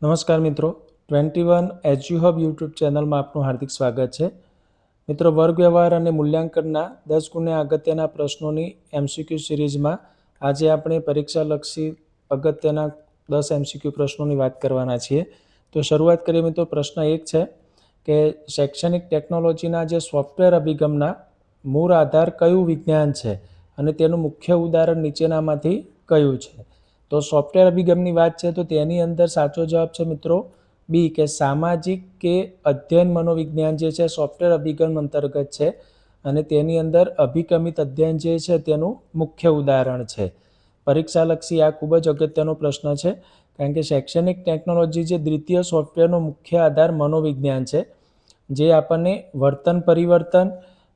નમસ્કાર મિત્રો, 21 એજ્યુ hub YouTube ચેનલમાં આપનું હાર્દિક સ્વાગત છે. મિત્રો, વર્ગ વ્યવહાર અને મૂલ્યાંકનના 10 ગુણ્યા અગત્યના પ્રશ્નોની એમસીક્યુ સિરીઝમાં આજે આપણે પરીક્ષાલક્ષી અગત્યના 10 એમસીક્યુ પ્રશ્નોની વાત કરવાના છીએ. તો શરૂઆત કરીએ મિત્રો. પ્રશ્ન 1 છે કે શૈક્ષણિક ટેકનોલોજીના જે સોફ્ટવેર અભિગમના મૂળ આધાર કયું વિજ્ઞાન છે અને તેનું મુખ્ય ઉદાહરણ નીચેનામાંથી કયું છે? તો સોફ્ટવેર અભિગમની વાત છે તો તેની અંદર સાચો જવાબ છે મિત્રો બી, કે સામાજિક કે અધ્યયન મનોવિજ્ઞાન જે છે સોફ્ટવેર અભિગમ અંતર્ગત છે અને તેની અંદર અભિગમિત અધ્યયન જે છે તેનું મુખ્ય ઉદાહરણ છે. પરીક્ષાલક્ષી આ ખૂબ જ અગત્યનો પ્રશ્ન છે, કારણ કે શૈક્ષણિક ટેકનોલોજી જે દ્વિતીય સોફ્ટવેરનો મુખ્ય આધાર મનોવિજ્ઞાન છે, જે આપણને વર્તન પરિવર્તન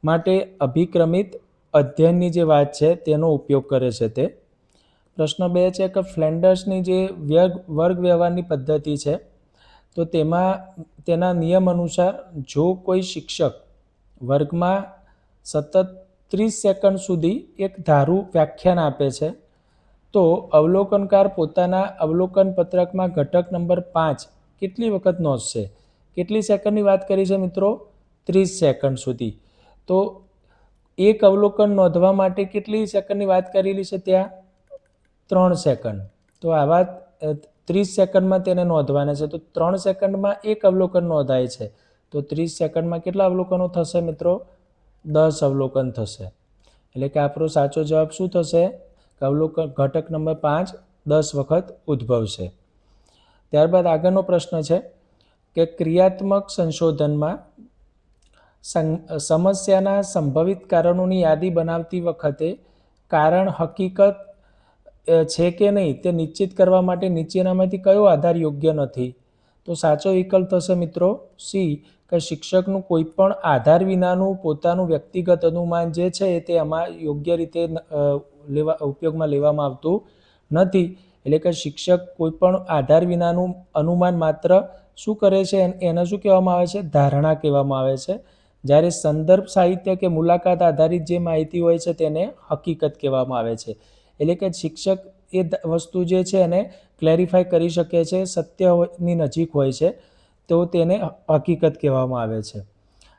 માટે અભિક્રમિત અધ્યયનની જે વાત છે તેનો ઉપયોગ કરે છે. તે પ્રશ્ન 2 છે કે ફ્લેન્ડર્સની જે વર્ગ વ્યવહારની પદ્ધતિ છે તો તેમાં તેના નિયમ અનુસાર જો કોઈ શિક્ષક વર્ગમાં સતત 30 સેકન્ડ સુધી એક ધારું વ્યાખ્યાન આપે છે તો અવલોકનકાર પોતાના અવલોકન પત્રકમાં ઘટક નંબર 5 કેટલી વખત નોંધશે? કેટલી સેકન્ડની વાત કરી છે મિત્રો? 30 સેકન્ડ સુધી. તો એક અવલોકન નોંધવા માટે કેટલી સેકન્ડની વાત કરેલી છે? ત્યાં 3 સેકન્ડ. તો આવા 30 સેકન્ડમાં તેને નોંધવાના છે. તો 3 સેકન્ડમાં એક અવલોકન નોંધાય છે. તો 30 સેકન્ડમાં કેટલા અવલોકનો થશે મિત્રો? 10 અવલોકન થશે. એટલે કે આપણો સાચો જવાબ શું થશે? અવલોકન ઘટક નંબર 5 10 વખત ઉદ્ભવશે. ત્યારબાદ આગળનો પ્રશ્ન છે કે ક્રિયાત્મક સંશોધનમાં સમસ્યાના સંભવિત કારણોની યાદી બનાવતી વખતે કારણ હકીકત છે કે નહીં તે નિશ્ચિત કરવા માટે નીચેનામાંથી કયો આધાર યોગ્ય નથી? તો સાચો વિકલ્પ થશે મિત્રો સી, કે શિક્ષકનું કોઈ પણ આધાર વિનાનું પોતાનું વ્યક્તિગત અનુમાન જે છે તે આમાં યોગ્ય રીતે ઉપયોગમાં લેવામાં આવતું નથી. એટલે કે શિક્ષક કોઈ પણ આધાર વિનાનું અનુમાન માત્ર શું કરે છે? એને શું કહેવામાં આવે છે? ધારણા કહેવામાં આવે છે. જ્યારે સંદર્ભ સાહિત્ય કે મુલાકાત આધારિત જે માહિતી હોય છે તેને હકીકત કહેવામાં આવે છે. એટલે કે શિક્ષક એ વસ્તુ જે છે એને ક્લેરિફાય કરી શકે છે, સત્યની નજીક હોય છે, તો તેને હકીકત કહેવામાં આવે છે.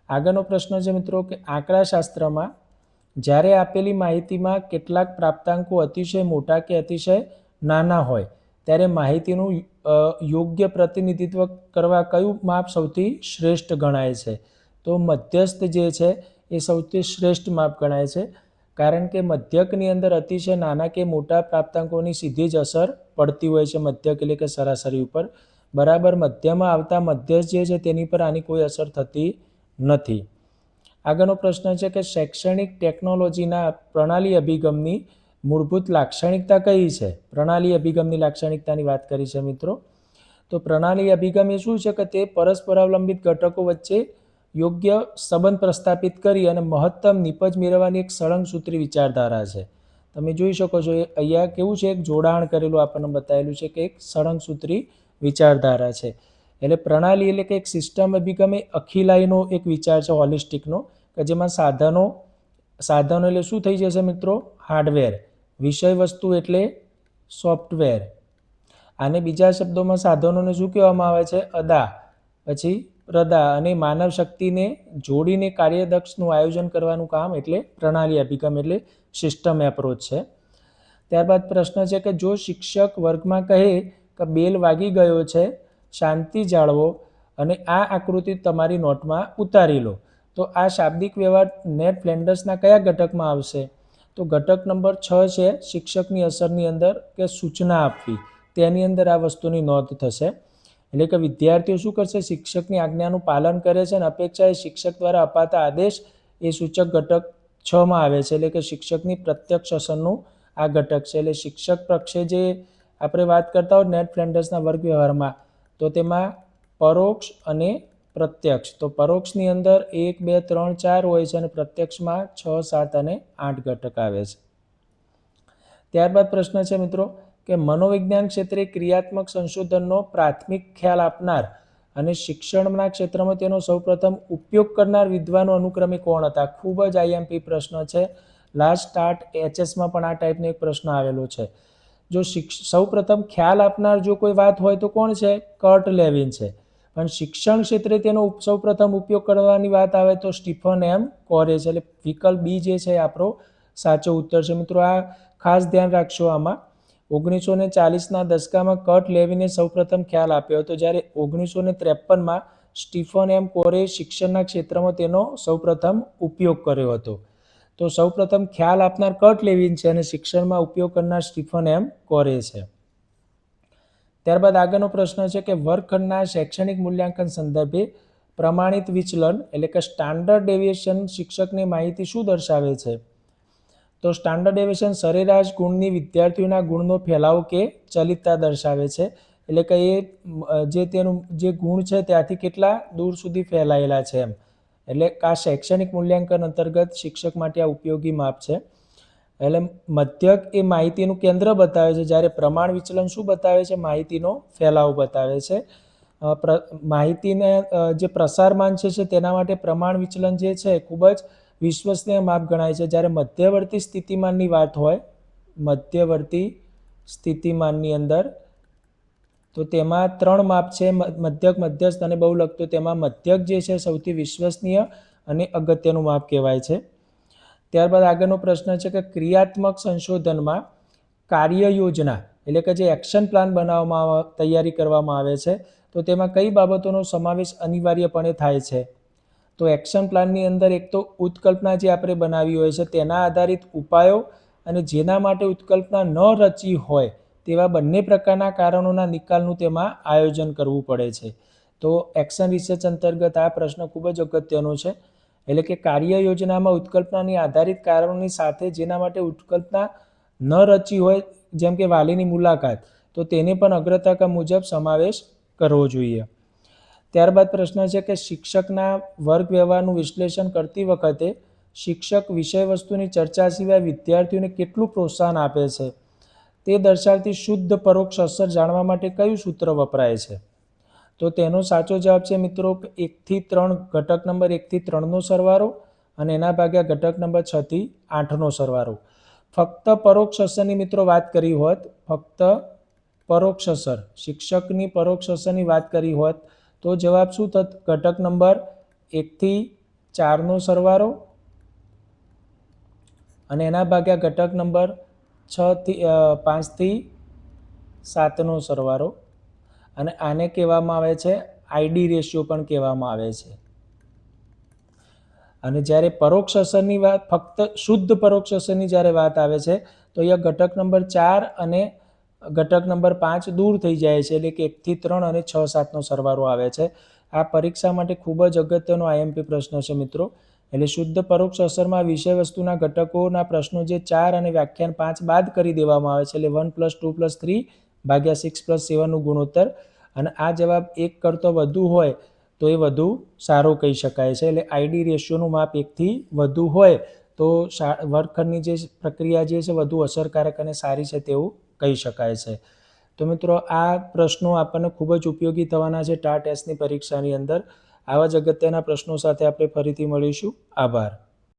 આગળનો પ્રશ્ન છે મિત્રો કે આંકડાશાસ્ત્રમાં જ્યારે આપેલી માહિતીમાં કેટલાક પ્રાપ્તાંકો અતિશય મોટા કે અતિશય નાના હોય ત્યારે માહિતીનું યોગ્ય પ્રતિનિધિત્વ કરવા કયું માપ સૌથી શ્રેષ્ઠ ગણાય છે? તો મધ્યસ્થ જે છે એ સૌથી શ્રેષ્ઠ માપ ગણાય છે, કારણ કે મધ્યકની અંદર અતિશય નાના કે મોટા પ્રાપ્તાંકોની સીધી જ અસર પડતી હોય છે મધ્યક એટલે કે સરાસરી ઉપર. બરાબર મધ્યમાં આવતા મધ્યસ્થ જે છે તેની પર આની કોઈ અસર થતી નથી. આગળનો પ્રશ્ન છે કે શૈક્ષણિક ટેકનોલોજીના પ્રણાલી અભિગમની મૂળભૂત લાક્ષણિકતા કઈ છે? પ્રણાલી અભિગમની લાક્ષણિકતાની વાત કરી છે મિત્રો. તો પ્રણાલી અભિગમ એ શું છે કે તે પરસ્પરાવલંબિત ઘટકો વચ્ચે યોગ્ય સંબંધ પ્રસ્થાપિત કરી અને મહત્તમ નિપજ મેળવવાની એક સળંગસૂત્રી વિચારધારા છે. તમે જોઈ શકો છો અહીંયા કેવું છે, એક જોડાણ કરેલું આપણને બતાવેલું છે કે એક સળંગસૂત્રી વિચારધારા છે. એટલે પ્રણાલી એટલે કે એક સિસ્ટમ અભિગમ એ અખિલાઈનો એક વિચાર છે, હોલિસ્ટિકનો, કે જેમાં સાધનો એટલે શું થઈ જશે મિત્રો? હાર્ડવેર. વિષય વસ્તુ એટલે સોફ્ટવેર. આને બીજા શબ્દોમાં સાધનોને શું કહેવામાં આવે છે? અદા. પછી પ્રદા અને માનવ શક્તિને જોડીને કાર્યદક્ષનું આયોજન કરવાનું કામ એટલે પ્રણાલી અભિગમ એટલે સિસ્ટમ એપ્રોચ છે. ત્યારબાદ પ્રશ્ન છે કે જો શિક્ષક વર્ગમાં કહે કે બેલ વાગી ગયો છે, શાંતિ જાળવો અને આ આકૃતિ તમારી નોટમાં ઉતારી લો, તો આ શાબ્દિક વ્યવહાર નેટ ફ્લેન્ડર્સના કયા ઘટકમાં આવશે? તો ઘટક નંબર 6 છે શિક્ષકની અસરની અંદર કે સૂચના આપવી, તેની અંદર આ વસ્તુની નોંધ થશે. એટલે કે વિદ્યાર્થીઓ શું કરશે? શિક્ષકની આજ્ઞાનું પાલન કરે છે અને અપેક્ષા એ શિક્ષક દ્વારા અપાતા આદેશ એ સૂચક ઘટક 6માં આવે છે. એટલે કે શિક્ષકની પ્રત્યક્ષ અસરનું આ ઘટક છે. એટલે શિક્ષક પક્ષે જે આપણે વાત કરતા હોય નેટ ફ્લેન્ડર્સના વર્ગ વ્યવહારમાં, તો તેમાં પરોક્ષ અને પ્રત્યક્ષ. તો પરોક્ષની અંદર 1, 2, 3, 4 હોય છે અને પ્રત્યક્ષમાં 6, 7 અને 8 ઘટક આવે છે. ત્યારબાદ પ્રશ્ન છે મિત્રો કે મનોવિજ્ઞાન ક્ષેત્રે ક્રિયાત્મક સંશોધનનો પ્રાથમિક ખ્યાલ આપનાર અને શિક્ષણના ક્ષેત્રમાં તેનો સૌપ્રથમ ઉપયોગ કરનાર વિદ્વાનો અનુક્રમે કોણ હતા? ખૂબ જ આઈએમપી પ્રશ્ન છે. લાસ્ટ સ્ટાર્ટ એચએસમાં પણ આ ટાઈપનો એક પ્રશ્ન આવેલો છે. જો સૌપ્રથમ ખ્યાલ આપનાર જો કોઈ વાત હોય તો કોણ છે? કર્ટ લેવિન છે. પણ શિક્ષણ ક્ષેત્રે તેનો સૌપ્રથમ ઉપયોગ કરવાની વાત આવે તો સ્ટીફન એમ કોરે છે. એટલે વિકલ્પ બી જે છે આપણો સાચો ઉત્તર છે. મિત્રો આ ખાસ ધ્યાન રાખશો. આમાં 1940ના દશકામાં કર્ટ લેવિને સૌપ્રથમ ખ્યાલ આપ્યો હતો, જ્યારે 1953માં સ્ટીફન એમ કોરે શિક્ષણના ક્ષેત્રમાં તેનો સૌપ્રથમ ઉપયોગ કર્યો હતો. તો સૌપ્રથમ ખ્યાલ આપનાર કર્ટ લેવિન છે અને શિક્ષણમાં ઉપયોગ કરનાર સ્ટીફન એમ કોરે છે. ત્યારબાદ આગળનો પ્રશ્ન છે કે વર્ગખંડના શૈક્ષણિક મૂલ્યાંકન સંદર્ભે પ્રમાણિત વિચલન એટલે કે સ્ટાન્ડર્ડ ડેવિએશન શિક્ષકની માહિતી શું દર્શાવે છે? તો સ્ટાન્ડર્ડ ડેવિએશન સરેરાશ ગુણની વિદ્યાર્થીઓના ગુણનો ફેલાવો કે ચલિતતા દર્શાવે છે. એટલે કે એ તેનું જે ગુણ છે ત્યાંથી કેટલા દૂર સુધી ફેલાયેલા છે એમ. એટલે આ શૈક્ષણિક મૂલ્યાંકન અંતર્ગત શિક્ષક માટે આ ઉપયોગી માપ છે. એટલે મધ્યક એ માહિતીનું કેન્દ્ર બતાવે છે, જ્યારે પ્રમાણ વિચલન શું બતાવે છે? માહિતીનો ફેલાવો બતાવે છે. માહિતીને જે પ્રસારમાન છે તેના માટે પ્રમાણ વિચલન જે છે ખૂબ જ વિશ્વસનીય માપ ગણાય છે. જ્યારે મધ્યવર્તી સ્થિતિમાનની વાત હોય, મધ્યવર્તી સ્થિતિમાનની અંદર તો તેમાં 3 માપ છે: મધ્યક, મધ્યસ્થ અને બહુલક. તો તેમાં મધ્યક જે છે સૌથી વિશ્વસનીય અને અગત્યનું માપ કહેવાય છે. ત્યારબાદ આગળનો પ્રશ્ન છે કે ક્રિયાત્મક સંશોધનમાં કાર્ય યોજના એટલે કે જે એક્શન પ્લાન બનાવવામાં તૈયારી કરવામાં આવે છે તો તેમાં કઈ બાબતોનો સમાવેશ અનિવાર્યપણે થાય છે? તો એક્શન પ્લાનની અંદર એક તો ઉત્કલ્પના જે આપણે બનાવી હોય છે તેના આધારિત ઉપાયો અને જેના માટે ઉત્કલ્પના ન રચી હોય તેવા બંને પ્રકારના કારણોના નિકાલનું તેમાં આયોજન કરવું પડે છે. તો એક્શન રિસર્ચ અંતર્ગત આ પ્રશ્ન ખૂબ જ અગત્યનો છે. એટલે કે કાર્ય યોજનામાં ઉત્કલ્પનાની આધારિત કારણોની સાથે જેના માટે ઉત્કલ્પના ન રચી હોય, જેમ કે વાલીની મુલાકાત, તો તેને પણ અગ્રતાક્રમ મુજબ સમાવેશ કરવો જોઈએ. ત્યારબાદ પ્રશ્ન છે કે શિક્ષકના વર્ગ વ્યવહારનું વિશ્લેષણ કરતી વખતે શિક્ષક વિષયવસ્તુની ચર્ચા સિવાય વિદ્યાર્થીઓને કેટલું પ્રોત્સાહન આપે છે તે દર્શાવતી શુદ્ધ પરોક્ષ અસર જાણવા માટે કયું સૂત્ર વપરાય છે? તો તેનો સાચો જવાબ છે મિત્રો 1 થી 3 ઘટક નંબર 1 થી 3નો સરવાળો અને એના ભાગ્યા ઘટક નંબર 6 થી 8નો સરવાળો. ફક્ત પરોક્ષ અસરની મિત્રો વાત કરી હોત, ફક્ત પરોક્ષ અસર, શિક્ષકની પરોક્ષ અસરની વાત કરી હોત તો જવાબ શું થત? ઘટક નંબર 1 થી 4નો સરવાળો અને એના ભાગ્યા ઘટક નંબર 5 થી 7નો સરવાળો. અને આને કહેવામાં આવે છે આઈડી રેશિયો પણ કહેવામાં આવે છે. અને જ્યારે પરોક્ષ અસરની વાત, ફક્ત શુદ્ધ પરોક્ષ અસરની જ્યારે વાત આવે છે તો અહીંયા ઘટક નંબર 4 અને ઘટક નંબર 5 દૂર થઈ જાય છે. એટલે કે 1 થી 3 અને 6, 7નો સરવાળો આવે છે. આ પરીક્ષા માટે ખૂબ જ અગત્યનો આઈએમપી પ્રશ્ન છે મિત્રો. એટલે શુદ્ધ પરોક્ષ અસરમાં વિષય વસ્તુના ઘટકોના પ્રશ્નો જે 4 અને વ્યાખ્યાન 5 બાદ કરી દેવામાં આવે છે. એટલે 1 + 2 + 3 ભાગ્યા 6 + 7નું ગુણોત્તર. અને આ જવાબ 1 કરતો વધુ હોય તો એ વધુ સારો કહી શકાય છે. એટલે આઈડી રેશિયોનું માપ 1 થી વધુ હોય તો વર્ગખંડની જે પ્રક્રિયા જે છે વધુ અસરકારક અને સારી છે તેવું કહી શકાય છે. તો મિત્રો આ પ્રશ્નો આપણને ખૂબ જ ઉપયોગી થવાના છે ટાટ ટેસ્ટની પરીક્ષાની અંદર. આવા જ અગત્યના પ્રશ્નો સાથે આપણે ફરીથી મળીશું. આભાર.